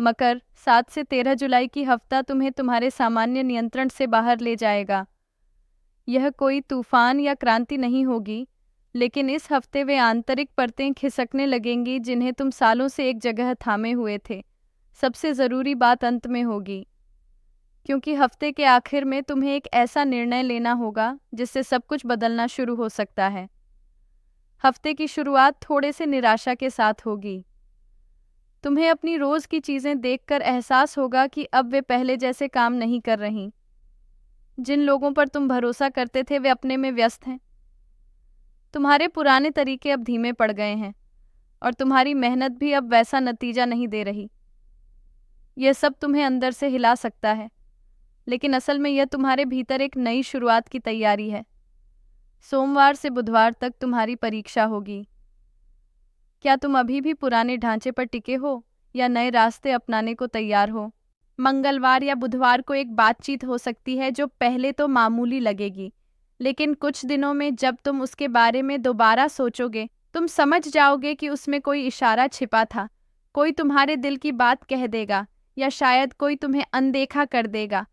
मकर, 7 से 13 जुलाई की हफ्ता तुम्हें तुम्हारे सामान्य नियंत्रण से बाहर ले जाएगा। यह कोई तूफान या क्रांति नहीं होगी, लेकिन इस हफ्ते वे आंतरिक परतें खिसकने लगेंगी जिन्हें तुम सालों से एक जगह थामे हुए थे। सबसे ज़रूरी बात अंत में होगी, क्योंकि हफ्ते के आखिर में तुम्हें एक ऐसा निर्णय लेना होगा जिससे सब कुछ बदलना शुरू हो सकता है। हफ्ते की शुरुआत थोड़े से निराशा के साथ होगी। तुम्हें अपनी रोज की चीजें देखकर एहसास होगा कि अब वे पहले जैसे काम नहीं कर रहीं। जिन लोगों पर तुम भरोसा करते थे वे अपने में व्यस्त हैं। तुम्हारे पुराने तरीके अब धीमे पड़ गए हैं और तुम्हारी मेहनत भी अब वैसा नतीजा नहीं दे रही। यह सब तुम्हें अंदर से हिला सकता है, लेकिन असल में यह तुम्हारे भीतर एक नई शुरुआत की तैयारी है। सोमवार से बुधवार तक तुम्हारी परीक्षा होगी। क्या तुम अभी भी पुराने ढांचे पर टिके हो या नए रास्ते अपनाने को तैयार हो? मंगलवार या बुधवार को एक बातचीत हो सकती है जो पहले तो मामूली लगेगी, लेकिन कुछ दिनों में जब तुम उसके बारे में दोबारा सोचोगे, तुम समझ जाओगे कि उसमें कोई इशारा छिपा था। कोई तुम्हारे दिल की बात कह देगा या शायद कोई तुम्हें अनदेखा कर देगा।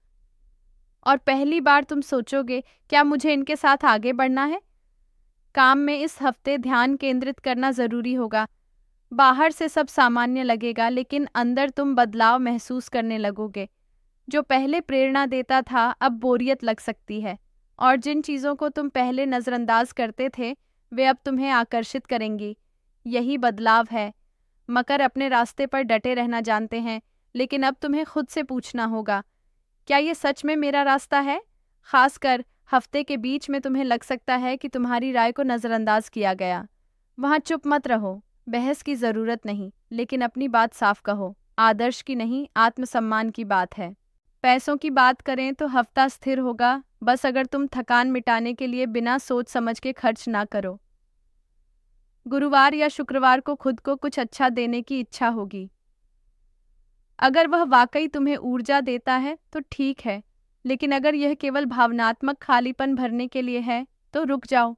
और पहली बार तुम सोचोगे, क्या मुझे इनके साथ आगे बढ़ना है? काम में इस हफ्ते ध्यान केंद्रित करना जरूरी होगा। बाहर से सब सामान्य लगेगा, लेकिन अंदर तुम बदलाव महसूस करने लगोगे। जो पहले प्रेरणा देता था अब बोरियत लग सकती है, और जिन चीज़ों को तुम पहले नज़रअंदाज करते थे वे अब तुम्हें आकर्षित करेंगी। यही बदलाव है। मकर अपने रास्ते पर डटे रहना जानते हैं, लेकिन अब तुम्हें खुद से पूछना होगा, क्या ये सच में मेरा रास्ता है? खासकर हफ्ते के बीच में तुम्हें लग सकता है कि तुम्हारी राय को नज़रअंदाज किया गया। वहाँ चुप मत रहो। बहस की ज़रूरत नहीं, लेकिन अपनी बात साफ कहो। आदर्श की नहीं, आत्मसम्मान की बात है। पैसों की बात करें तो हफ्ता स्थिर होगा, बस अगर तुम थकान मिटाने के लिए बिना सोच समझ के खर्च ना करो। गुरुवार या शुक्रवार को खुद को कुछ अच्छा देने की इच्छा होगी। अगर वह वाकई तुम्हें ऊर्जा देता है तो ठीक है, लेकिन अगर यह केवल भावनात्मक खालीपन भरने के लिए है तो रुक जाओ।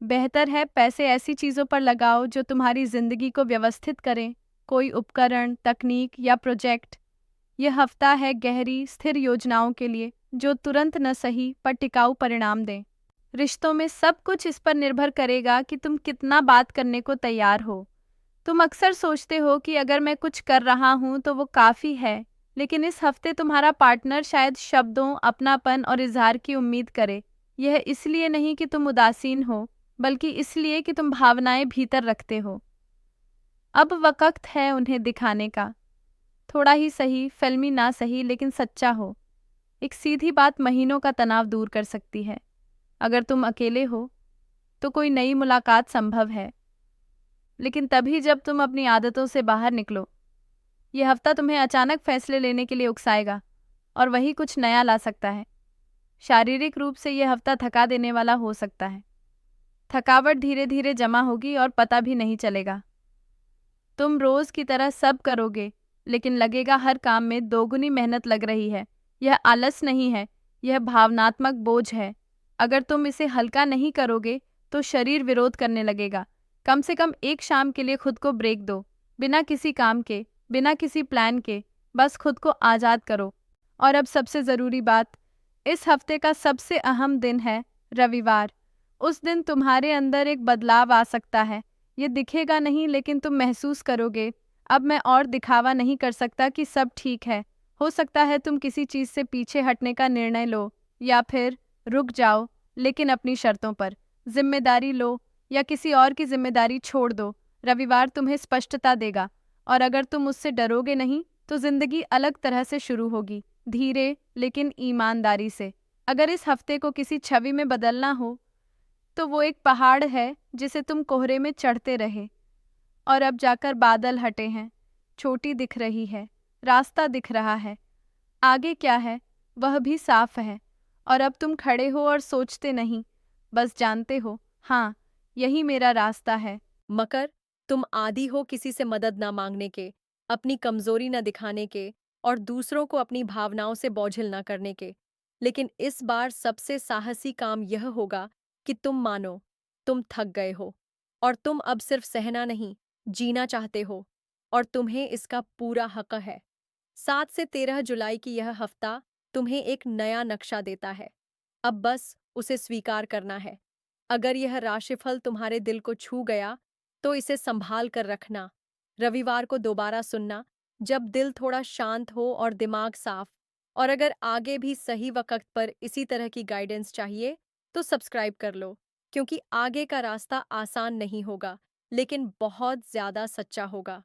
बेहतर है पैसे ऐसी चीज़ों पर लगाओ जो तुम्हारी ज़िंदगी को व्यवस्थित करें, कोई उपकरण, तकनीक या प्रोजेक्ट। यह हफ्ता है गहरी, स्थिर योजनाओं के लिए जो तुरंत न सही पर टिकाऊ परिणाम दें। रिश्तों में सब कुछ इस पर निर्भर करेगा कि तुम कितना बात करने को तैयार हो। तुम अक्सर सोचते हो कि अगर मैं कुछ कर रहा हूँ तो वो काफ़ी है, लेकिन इस हफ्ते तुम्हारा पार्टनर शायद शब्दों, अपनापन और इजहार की उम्मीद करे। यह इसलिए नहीं कि तुम उदासीन हो, बल्कि इसलिए कि तुम भावनाएं भीतर रखते हो। अब वक्त है उन्हें दिखाने का। थोड़ा ही सही, फिल्मी ना सही, लेकिन सच्चा हो। एक सीधी बात महीनों का तनाव दूर कर सकती है। अगर तुम अकेले हो तो कोई नई मुलाकात संभव है, लेकिन तभी जब तुम अपनी आदतों से बाहर निकलो। यह हफ्ता तुम्हें अचानक फैसले लेने के लिए उकसाएगा, और वही कुछ नया ला सकता है। शारीरिक रूप से यह हफ्ता थका देने वाला हो सकता है। थकावट धीरे धीरे जमा होगी और पता भी नहीं चलेगा। तुम रोज की तरह सब करोगे, लेकिन लगेगा हर काम में दोगुनी मेहनत लग रही है। यह आलस नहीं है, यह भावनात्मक बोझ है। अगर तुम इसे हल्का नहीं करोगे तो शरीर विरोध करने लगेगा। कम से कम एक शाम के लिए खुद को ब्रेक दो, बिना किसी काम के, बिना किसी प्लान के, बस खुद को आज़ाद करो। और अब सबसे ज़रूरी बात, इस हफ्ते का सबसे अहम दिन है रविवार। उस दिन तुम्हारे अंदर एक बदलाव आ सकता है। ये दिखेगा नहीं, लेकिन तुम महसूस करोगे, अब मैं और दिखावा नहीं कर सकता कि सब ठीक है। हो सकता है तुम किसी चीज़ से पीछे हटने का निर्णय लो, या फिर रुक जाओ, लेकिन अपनी शर्तों पर। जिम्मेदारी लो या किसी और की जिम्मेदारी छोड़ दो। रविवार तुम्हें स्पष्टता देगा, और अगर तुम उससे डरोगे नहीं तो जिंदगी अलग तरह से शुरू होगी, धीरे लेकिन ईमानदारी से। अगर इस हफ्ते को किसी छवि में बदलना हो तो वो एक पहाड़ है जिसे तुम कोहरे में चढ़ते रहे, और अब जाकर बादल हटे हैं, छोटी दिख रही है, रास्ता दिख रहा है, आगे क्या है वह भी साफ है। और अब तुम खड़े हो और सोचते नहीं, बस जानते हो, हाँ, यही मेरा रास्ता है। मकर, तुम आदी हो किसी से मदद ना मांगने के, अपनी कमजोरी न दिखाने के और दूसरों को अपनी भावनाओं से बोझिल न करने के। लेकिन इस बार सबसे साहसी काम यह होगा कि तुम मानो तुम थक गए हो, और तुम अब सिर्फ सहना नहीं, जीना चाहते हो, और तुम्हें इसका पूरा हक है। 7 से 13 जुलाई की यह हफ्ता तुम्हें एक नया नक्शा देता है। अब बस उसे स्वीकार करना है। अगर यह राशिफल तुम्हारे दिल को छू गया, तो इसे संभाल कर रखना। रविवार को दोबारा सुनना, जब दिल थोड़ा शांत हो और दिमाग साफ। और अगर आगे भी सही वक्त पर इसी तरह की गाइडेंस चाहिए, तो सब्सक्राइब कर लो, क्योंकि आगे का रास्ता आसान नहीं होगा, लेकिन बहुत ज्यादा सच्चा होगा।